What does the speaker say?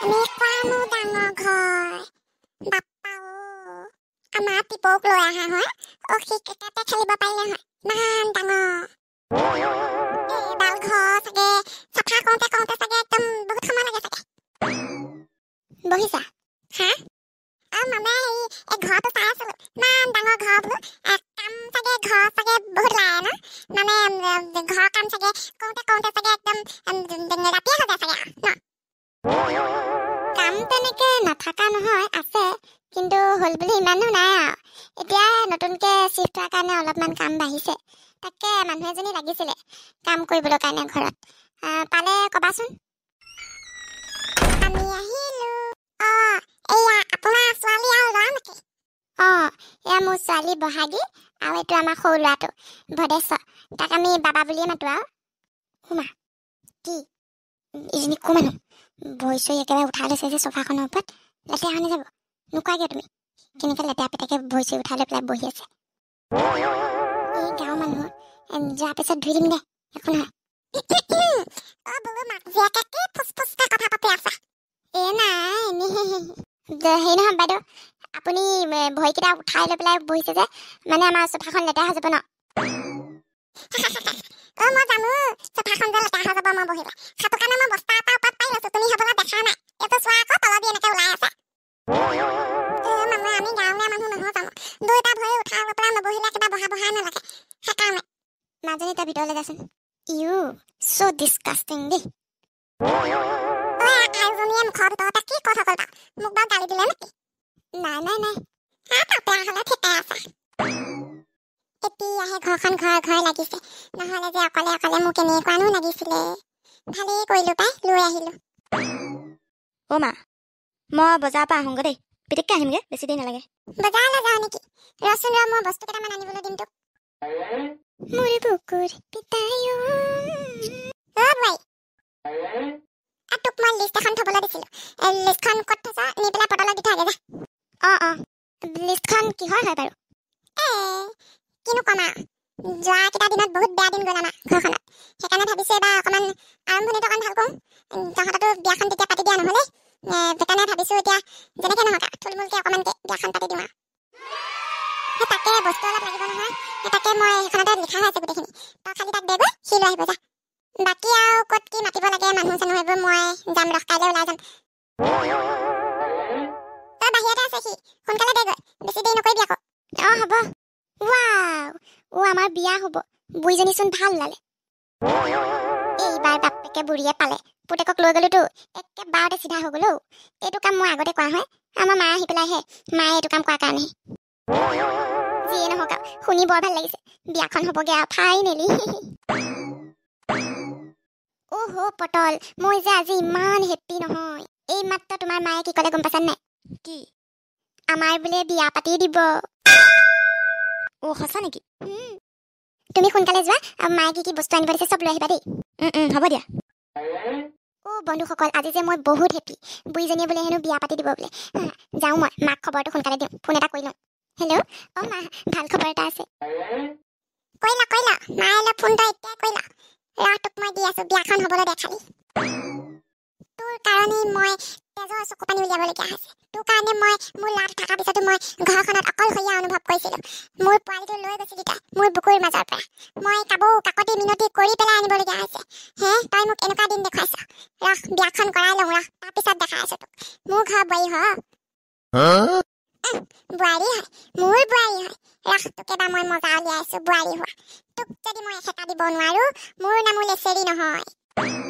এনেকুৱানো ডাঙৰ ঘৰ বাপ্পা আমাৰ টিপক লৈ আহা হয় সি ক্ৰিকেটে খেলিব পাৰিলে হয় ইমান ডাঙৰ এইডাল ঘৰ চাগে চাফা কৰোঁতে চাগে একদম বহুত সময় লাগে চাগে বহিছা হা মানে এই ঘৰটো চাই আছিলো ইমান ডাঙৰ ঘৰ বোলো কাম চাগে ঘৰ চাগে বহুত লাগে ন মানে ঘৰ কাম চাগে কৰোঁতে চাগে একদম ৰাতিয়ে হৈ যায় চাগে ন কাম তেনেকে নাথাকা নহয় আছে কিন্তু হল বুলি ইমানো নাই আৰু এতিয়া নতুনকে শিফ্ট হোৱাৰ কাৰণে অলপমান কাম বাঢ়িছে তাকে মানুহ এজনী লাগিছিলে কাম কৰিবলৈ কাৰণে ঘৰত পালে কবাচোন আমি আহিলো এয়া আপোনাৰ ছোৱালী আৰু ল'ৰা নেকি এয়া মোৰ ছোৱালী বহাগী আৰু এইটো আমাৰ সৰু ল'ৰাটো ভদেশ্বৰ তাক আমি বাবা বুলিয়ে মাতো আৰু সোমা কি ইজনী কো মানুহ ভৰি চৰি একেবাৰে উঠাই লৈছে যে চোফাখনৰ ওপৰত লেতেৰা হৈ নাযাব নোকোৱাগে তুমি কেনেকৈ লেতেৰা পেটাকে ভৰি চৰি উঠাই লৈ পেলাই বহি আছে এই গাঁৱৰ মানুহ যোৱাৰ পিছত ধুই দিম দে একো নহয় হেৰি নহয় বাইদেউ আপুনি ভৰিকেইটা উঠাই লৈ পেলাই বহিছে যে মানে আমাৰ চোফাখন লেতেৰা হৈ যাব ন মই জানো চোফাখন যে লেতেৰা হৈ যাব মই বহিলে সেইটো কাৰণে মই বস্তা এটা ওপৰত পাই লৈছো তুমি হ'বলৈ দেখা নাই এইটো চোৱা আকৌ তলত দি এনেকৈ ওলাই আছে মানুহ আমি গাঁৱলীয়া মানুহ নহয় জানো দুইটা ভৰি উঠাই লৈ পেলাই নবহিলে কিবা বহা নালাগে সেইকাৰণে মাজনী তই ভিতৰলৈ যাচোন ইউ চ' ডিছকাষ্টিং দেই আইজনীয়ে মুখৰ ভিতৰতে কি কথা ক'ল মোক বাৰু গালি দিলে নেকি নাই তেতিয়াহ'লে ঠিকে আছে এতিয়াহে ঘৰখন ঘৰ লাগিছে নহ'লে যে অকলে মোক এনেকুৱানো লাগিছিলে ভালেই কৰিলো পাই লৈ আহিলো মা মই বজাৰৰ পৰা আহোঁগৈ দেই পিটিককৈ আহিমগৈ বেছি দেৰি নালাগে বজাৰলৈ যাওঁ নেকি ৰচোন মই বস্তু কেইটামান আনিবলৈ দিম তোক মোৰ বুকুৰ পিতায়ো বাই তোক মই লিষ্ট এখন থবলৈ দিছিলো লিষ্টখন ক'ত থৈছ নি পেলাই পটলত দি থৈ আগে যা লিষ্টখন কিহৰ হয় বাৰু কিনো কম আৰু যোৱা কেইটা দিনত বহুত বেয়া দিন গ'ল আমাৰ ঘৰখনত সেইকাৰণে ভাবিছো এবাৰ অকণমান আৰম্ভণিটো অকণ ভাল কৰোঁ তহঁততো বিয়াখন তেতিয়া পাতি দিয়া নহ'লে সেইকাৰণে ভাবিছো এতিয়া যেনেকৈ নহওক থুলমূলকৈ অকণমানকৈ বিয়াখন পাতি দিওঁ আৰু তাকে বস্তু অলপ লাগিব নহয় তাকে মই সেইখনতে লিখা হৈ আছে গোটেইখিনি তই খালি তাক দেগৈ সি লৈ আহিব যা বাকী আৰু ক'ত কি মাতিব লাগে মানুহ চানুহ এইবোৰ মই যাম ৰখ কাইলৈ ওলাই যাম তই বাহিৰতে আছে সি সোনকালে দেগৈ বেছি দেৰি নকৰিবি আকৌ হ'ব ৱাও আমাৰ বিয়া হ'ব বুঢ়ীজনীচোন ভাল ওলালে এইবাৰ বাপেকে বুঢ়ীয়ে পালে পুতেকক লৈ গ'লোতো একেবাৰতে চিধা হৈ গ'লো এইটো কাম মই আগতে কৰা হয় আমাৰ মায়ে আহি পেলাইহে মায়ে এইটো কাম কৰাৰ কাৰণেহে যিয়ে নহওক শুনি বৰ ভাল লাগিছে বিয়াখন হ'বগৈ আৰু ফাইনেলি পটল মই যে আজি ইমান হেপ্পী নহয় এই মাত্ৰ তোমাৰ মায়ে কি ক'লে গম পাইছা নাই কি আমাৰ বোলে বিয়া পাতি দিব সঁচা নেকি তুমি সোনকালে যোৱা আৰু মায়ে কি বস্তু আনিব দিছে চব লৈ আহিবা দেই হ'ব দিয়া বন্ধুসকল আজি যে মই বহুত হেপ্পী বুঢ়ীজনীয়ে বোলে হেনো বিয়া পাতি দিব বোলে যাওঁ মই মাক খবৰটো সোনকালে দিওঁ ফোন এটা কৰি লওঁ হেল্ল' মা ভাল খবৰ এটা আছে কৰিলা মায়ে ফোনটো এতিয়া কৰিলা তোক মই দি আছো বিয়াখন হ'বলৈ দে খালি তোৰ কাৰণে মই তেজৰ চকু পানী উলিয়াবলগীয়া হৈছে তোৰ কাৰণে মই মোৰ লাভ থকাৰ পিছতো মই ঘৰখনত অকলশৰীয়া অনুভৱ কৰিছিলোঁ মোৰ পোৱালিটো লৈ গৈছিলি তই মোৰ বুকুৰ মাজৰ পৰা মই কাকতি মিনতি কৰি পেলাই আনিবলগীয়া হৈছে তই মোক এনেকুৱা দিন দেখুৱাইছ ৰহ বিয়াখন কৰাই লওঁ তাৰপিছত দেখাই আছো তোক মোৰ ঘৰ বোৱাৰী হয় বোৱাৰী হয় মোৰ বোৱাৰী হয় ৰহ তোক এবাৰ মই মজা উলিয়াই আছো বোৱাৰী হোৱা তোক যদি মই এসেকা দিব নোৱাৰো মোৰ নামো লেচেৰি নহয়